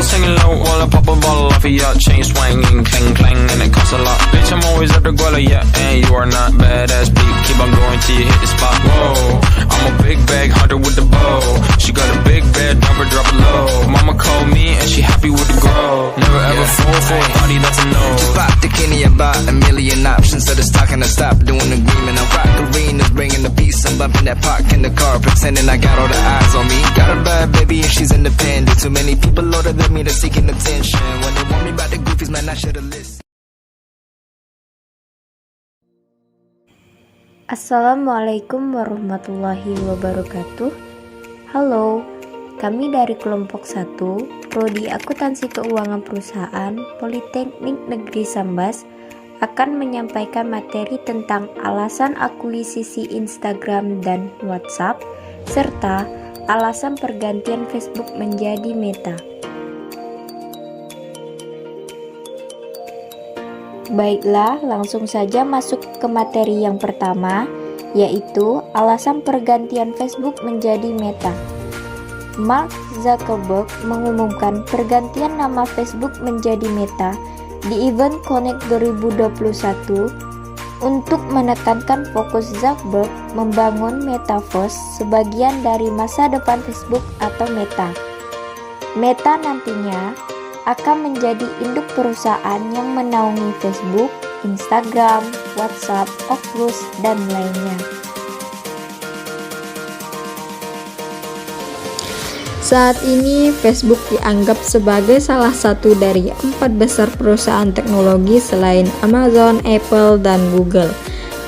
singing low while I pop a bottle off of your chain swinging, clang clang, and it costs a lot. Bitch, I'm always at the guala, yeah, and you are not badass beat. Keep on going till you hit the spot. Whoa, I'm a big bag hunter with the bow. She got a big bed, never drop it low. Mama called me and she happy with the grow. Never ever fall for a body that's a no. Just pop the Kenny about a million options. So just talking to stop doing agreement. I'm rock arenas, bringing the peace. I'm bumping that park in the car, pretending I got all the eyes on me. Got a bad baby and she's independent. Too many people older than me, they're seeking attention. When they want me about the goofies, man, I should've listened. Assalamualaikum warahmatullahi wabarakatuh. Halo, kami dari kelompok 1 Prodi Akuntansi Keuangan Perusahaan Politeknik Negeri Sambas akan menyampaikan materi tentang alasan akuisisi Instagram dan WhatsApp serta alasan pergantian Facebook menjadi Meta. Baiklah, langsung saja masuk ke materi yang pertama, yaitu alasan pergantian Facebook menjadi Meta. Mark Zuckerberg mengumumkan pergantian nama Facebook menjadi Meta di event Connect 2021 untuk menekankan fokus Zuckerberg membangun Metaverse sebagian dari masa depan Facebook atau Meta. Meta nantinya akan menjadi induk perusahaan yang menaungi Facebook, Instagram, WhatsApp, Oculus, dan lainnya. Saat ini, Facebook dianggap sebagai salah satu dari 4 besar perusahaan teknologi selain Amazon, Apple, dan Google.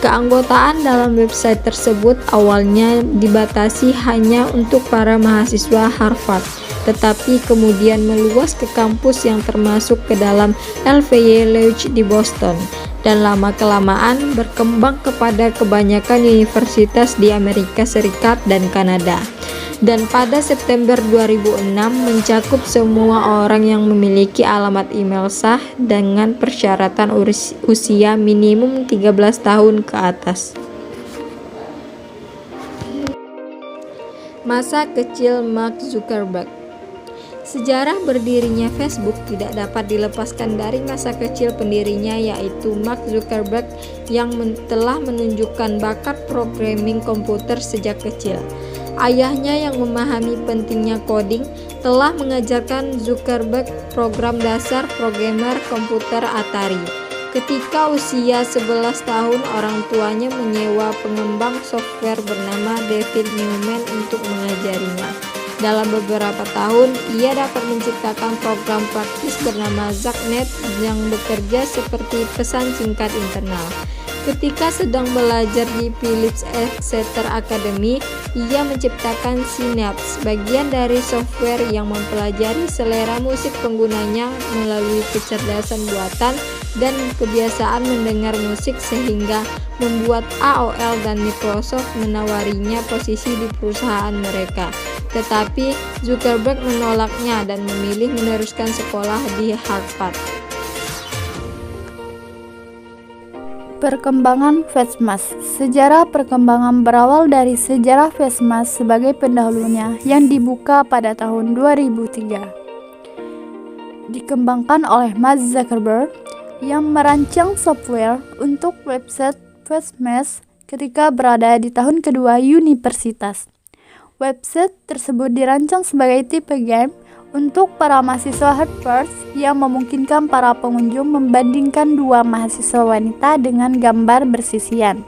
Keanggotaan dalam website tersebut awalnya dibatasi hanya untuk para mahasiswa Harvard, tetapi kemudian meluas ke kampus yang termasuk ke dalam LVY Lodge di Boston, dan lama-kelamaan berkembang kepada kebanyakan universitas di Amerika Serikat dan Kanada. Dan pada September 2006 mencakup semua orang yang memiliki alamat email sah dengan persyaratan usia minimum 13 tahun ke atas. Masa kecil Mark Zuckerberg. Sejarah berdirinya Facebook tidak dapat dilepaskan dari masa kecil pendirinya, yaitu Mark Zuckerberg yang telah menunjukkan bakat programming komputer sejak kecil. Ayahnya yang memahami pentingnya coding telah mengajarkan Zuckerberg program dasar programmer komputer Atari. Ketika usia 11 tahun, orang tuanya menyewa pengembang software bernama David Newman untuk mengajarinya. Dalam beberapa tahun, ia dapat menciptakan program praktis bernama ZackNet yang bekerja seperti pesan singkat internal. Ketika sedang belajar di Phillips Exeter Academy, ia menciptakan Synapse, bagian dari software yang mempelajari selera musik penggunanya melalui kecerdasan buatan dan kebiasaan mendengar musik, sehingga membuat AOL dan Microsoft menawarinya posisi di perusahaan mereka. Tetapi Zuckerberg menolaknya dan memilih meneruskan sekolah di Harvard. Perkembangan FastMask. Sejarah perkembangan berawal dari sejarah FastMask sebagai pendahulunya yang dibuka pada tahun 2003. Dikembangkan oleh Mark Zuckerberg yang merancang software untuk website FastMask ketika berada di tahun kedua universitas. Website tersebut dirancang sebagai tipe game untuk para mahasiswa Harvard yang memungkinkan para pengunjung membandingkan dua mahasiswa wanita dengan gambar bersisian,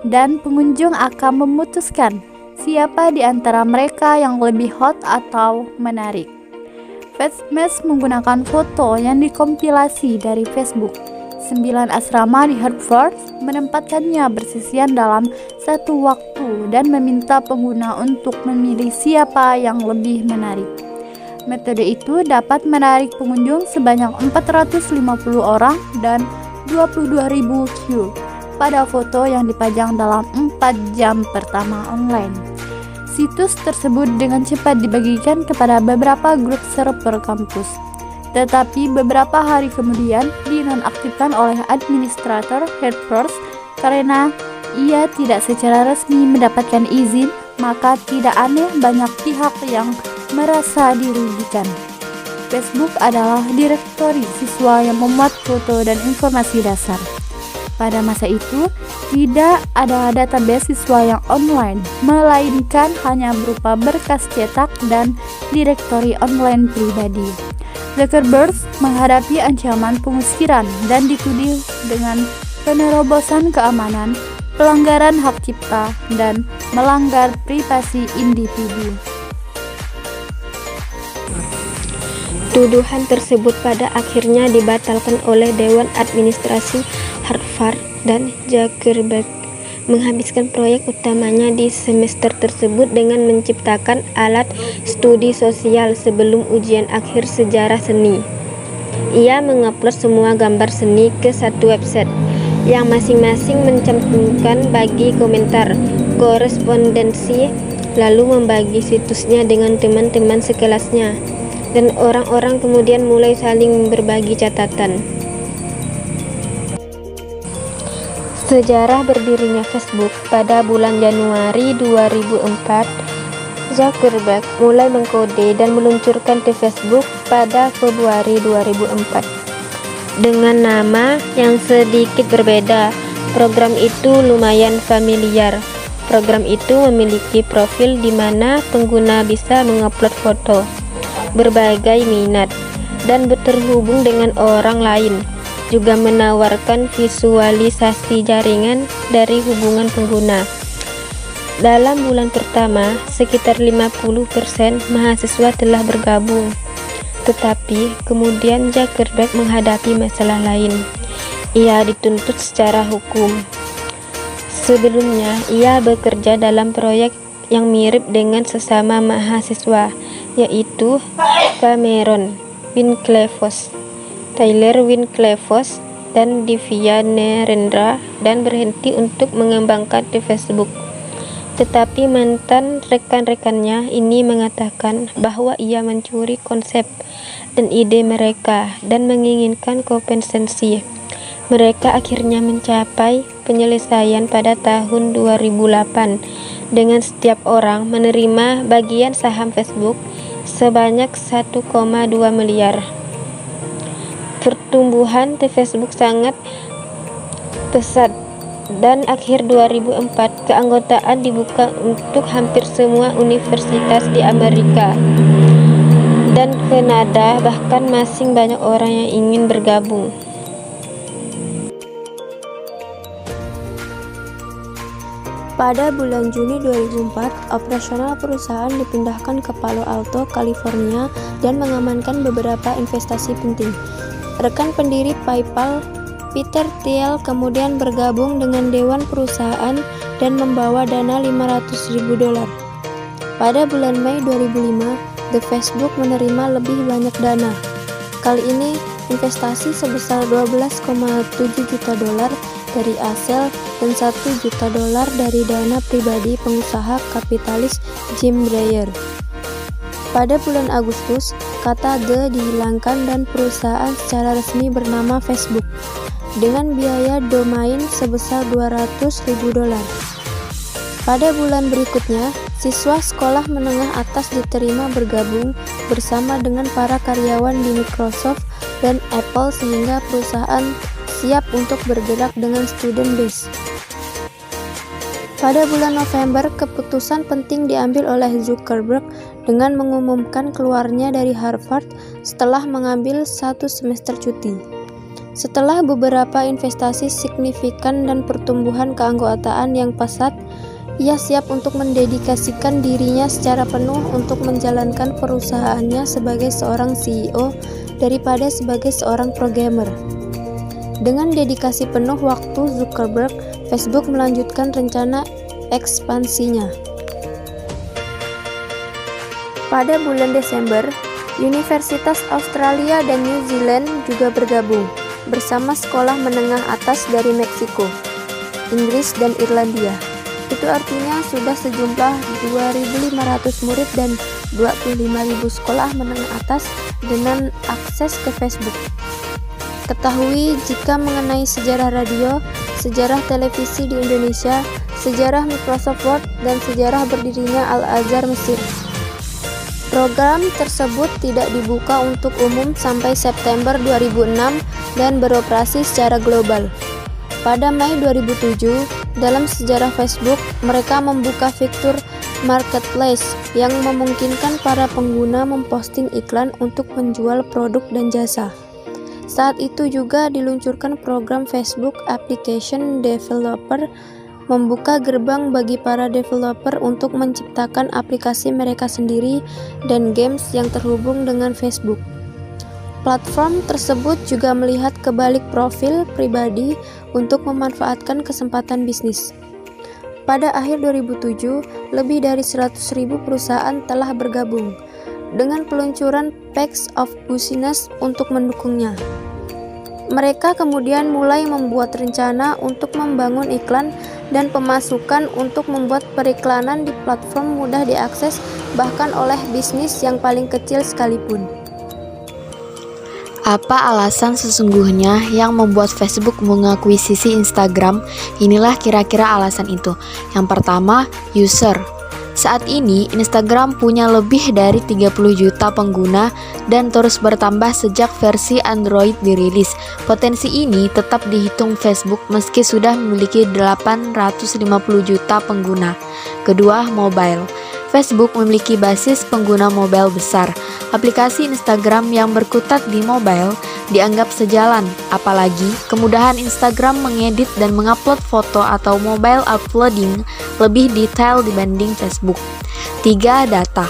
dan pengunjung akan memutuskan siapa di antara mereka yang lebih hot atau menarik. FastMask menggunakan foto yang dikompilasi dari Facebook. 9 asrama di Harvard menempatkannya bersisian dalam satu waktu dan meminta pengguna untuk memilih siapa yang lebih menarik. Metode itu dapat menarik pengunjung sebanyak 450 orang dan 22.000 view pada foto yang dipajang dalam 4 jam pertama online. Situs tersebut dengan cepat dibagikan kepada beberapa grup server kampus, tetapi beberapa hari kemudian dinonaktifkan oleh administrator Harvard karena ia tidak secara resmi mendapatkan izin. Maka tidak aneh banyak pihak yang merasa dirugikan. Facebook adalah direktori siswa yang memuat foto dan informasi dasar. Pada masa itu, tidak ada database siswa yang online, melainkan hanya berupa berkas cetak dan direktori online pribadi. Zuckerberg menghadapi ancaman pengusiran dan dituding dengan penerobosan keamanan, pelanggaran hak cipta, dan melanggar privasi individu. Tuduhan tersebut pada akhirnya dibatalkan oleh Dewan Administrasi Harvard, dan Zuckerberg menghabiskan proyek utamanya di semester tersebut dengan menciptakan alat studi sosial sebelum ujian akhir sejarah seni. Ia mengupload semua gambar seni ke satu website yang masing-masing mencantumkan bagi komentar, korespondensi, lalu membagi situsnya dengan teman-teman sekelasnya, dan orang-orang kemudian mulai saling berbagi catatan. Sejarah berdirinya Facebook. Pada bulan Januari 2004, Zuckerberg mulai mengkode dan meluncurkan di Facebook pada Februari 2004 dengan nama yang sedikit berbeda. Program itu lumayan familiar. Program itu memiliki profil di mana pengguna bisa mengupload foto, berbagai minat, dan terhubung dengan orang lain. Juga menawarkan visualisasi jaringan dari hubungan pengguna. Dalam bulan pertama, sekitar 50% mahasiswa telah bergabung. Tetapi kemudian Zuckerberg menghadapi masalah lain. Ia dituntut secara hukum. Sebelumnya, ia bekerja dalam proyek yang mirip dengan sesama mahasiswa, yaitu Cameron Winklevoss, Tyler Winklevoss, dan Divya Narendra, dan berhenti untuk mengembangkan di Facebook. Tetapi mantan rekan-rekannya ini mengatakan bahwa ia mencuri konsep dan ide mereka dan menginginkan kompensasi. Mereka akhirnya mencapai penyelesaian pada tahun 2008 dengan setiap orang menerima bagian saham Facebook sebanyak 1,2 miliar. Pertumbuhan di Facebook sangat pesat, dan akhir 2004 keanggotaan dibuka untuk hampir semua universitas di Amerika dan Kanada, bahkan masih banyak orang yang ingin bergabung. Pada bulan Juni 2004, operasional perusahaan dipindahkan ke Palo Alto, California, dan mengamankan beberapa investasi penting. Rekan pendiri PayPal, Peter Thiel, kemudian bergabung dengan dewan perusahaan dan membawa dana $500.000. Pada bulan Mei 2005, The Facebook menerima lebih banyak dana. Kali ini, investasi sebesar $12,7 juta dari Accel dan $1 juta dari dana pribadi pengusaha kapitalis Jim Breyer. Pada bulan Agustus, kata "the" dihilangkan dan perusahaan secara resmi bernama Facebook dengan biaya domain sebesar $200.000. Pada bulan berikutnya, siswa sekolah menengah atas diterima bergabung bersama dengan para karyawan di Microsoft dan Apple sehingga perusahaan siap untuk bergerak dengan student base. Pada bulan November, keputusan penting diambil oleh Zuckerberg dengan mengumumkan keluarnya dari Harvard setelah mengambil 1 semester cuti. Setelah beberapa investasi signifikan dan pertumbuhan keanggotaan yang pesat, ia siap untuk mendedikasikan dirinya secara penuh untuk menjalankan perusahaannya sebagai seorang CEO daripada sebagai seorang programmer. Dengan dedikasi penuh waktu Zuckerberg, Facebook melanjutkan rencana ekspansinya. Pada bulan Desember, Universitas Australia dan New Zealand juga bergabung bersama sekolah menengah atas dari Meksiko, Inggris, dan Irlandia. Itu artinya sudah sejumlah 2.500 murid dan 25.000 sekolah menengah atas dengan akses ke Facebook. Ketahui jika mengenai sejarah radio, sejarah televisi di Indonesia, sejarah Microsoft Word, dan sejarah berdirinya Al-Azhar Mesir. Program tersebut tidak dibuka untuk umum sampai September 2006 dan beroperasi secara global. Pada Mei 2007, dalam sejarah Facebook, mereka membuka fitur Marketplace yang memungkinkan para pengguna memposting iklan untuk menjual produk dan jasa. Saat itu juga diluncurkan program Facebook Application Developer, membuka gerbang bagi para developer untuk menciptakan aplikasi mereka sendiri dan games yang terhubung dengan Facebook. Platform tersebut juga melihat ke balik profil pribadi untuk memanfaatkan kesempatan bisnis. Pada akhir 2007, lebih dari 100.000 perusahaan telah bergabung, dengan peluncuran Packs of Business untuk mendukungnya. Mereka kemudian mulai membuat rencana untuk membangun iklan dan pemasukan untuk membuat periklanan di platform mudah diakses bahkan oleh bisnis yang paling kecil sekalipun. Apa alasan sesungguhnya yang membuat Facebook mengakuisisi Instagram? Inilah kira-kira alasan itu. Yang pertama, user. Saat ini, Instagram punya lebih dari 30 juta pengguna dan terus bertambah sejak versi Android dirilis. Potensi ini tetap dihitung Facebook meski sudah memiliki 850 juta pengguna. Kedua, mobile. Facebook memiliki basis pengguna mobile besar. Aplikasi Instagram yang berkutat di mobile dianggap sejalan, apalagi kemudahan Instagram mengedit dan mengupload foto atau mobile uploading lebih detail dibanding Facebook. 3. Data.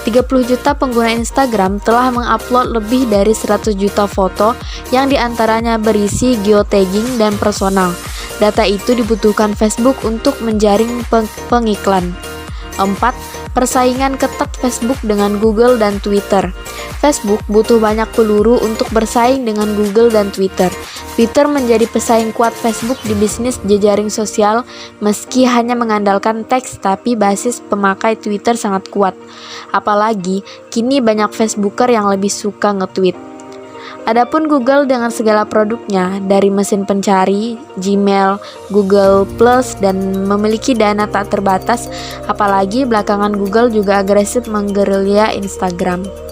30 juta pengguna Instagram telah mengupload lebih dari 100 juta foto yang diantaranya berisi geotagging dan personal. Data itu dibutuhkan Facebook untuk menjaring pengiklan. 4. Persaingan ketat Facebook dengan Google dan Twitter. Facebook butuh banyak peluru untuk bersaing dengan Google dan Twitter. Twitter menjadi pesaing kuat Facebook di bisnis jejaring sosial meski hanya mengandalkan teks, tapi basis pemakai Twitter sangat kuat. Apalagi kini banyak Facebooker yang lebih suka nge-tweet. Adapun Google dengan segala produknya, dari mesin pencari, Gmail, Google Plus, dan memiliki dana tak terbatas, apalagi belakangan Google juga agresif menggerilya Instagram.